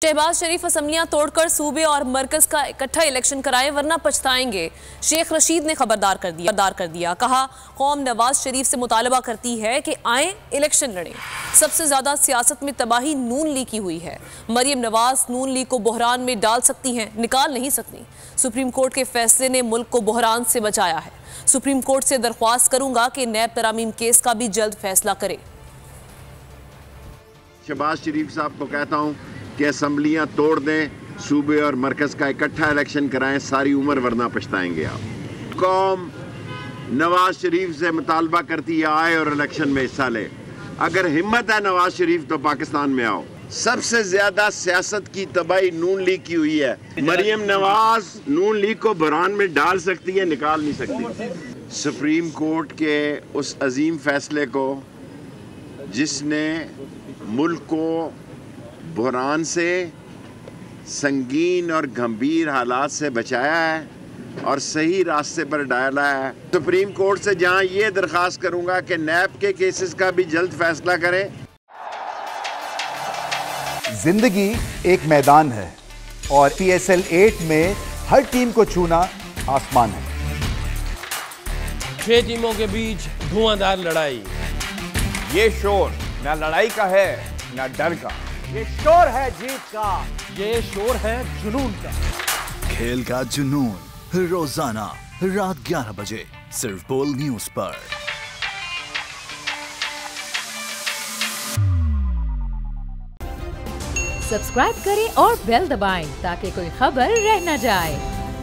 शहबाज शरीफ असम्बलियां तोड़कर सूबे और मरकज का इकट्ठा इलेक्शन कराएं वरना पछताएंगे। शेख रशीद ने खबरदार कर दिया। कहा, कौम नवाज शरीफ से मुतालबा करती है कि आए इलेक्शन लड़ें। सबसे ज्यादा सियासत में तबाही नून लीग की हुई है। मरियम नवाज नून लीग को बहरान में डाल सकती हैं, निकाल नहीं सकती। सुप्रीम कोर्ट के फैसले ने मुल्क को बहरान से बचाया है। सुप्रीम कोर्ट से दरख्वास्त करूंगा कि नैब तरामीम केस का भी जल्द फैसला करे। शहबाज शरीफ साहब को कहता हूँ कि असम्बलियाँ तोड़ दें, सूबे और मरकज का इकट्ठा इलेक्शन कराएं, सारी उम्र वरना पछताएंगे आप। कौम नवाज शरीफ से मुतालबा करती है आए और इलेक्शन में हिस्सा ले। अगर हिम्मत है नवाज शरीफ तो पाकिस्तान में आओ। सबसे ज्यादा सियासत की तबाही नून लीग की हुई है। मरियम नवाज नून लीग को बहरान में डाल सकती है, निकाल नहीं सकती। सुप्रीम कोर्ट के उस अजीम फैसले को जिसने मुल्क को बहरान से, संगीन और गंभीर हालात से बचाया है और सही रास्ते पर डाला है, सुप्रीम कोर्ट से जहां ये दरख्वास्त करूंगा कि नैब के केसेस का भी जल्द फैसला करें। जिंदगी एक मैदान है और PSL 8 में हर टीम को छूना आसमान है। 6 टीमों के बीच धुआंधार लड़ाई। ये शोर ना लड़ाई का है ना डर का, ये शोर है जीत का, ये शोर है जुनून का। खेल का जुनून रोजाना रात 11 बजे सिर्फ बोल न्यूज पर। सब्सक्राइब करें और बेल दबाएं ताकि कोई खबर रह न जाए।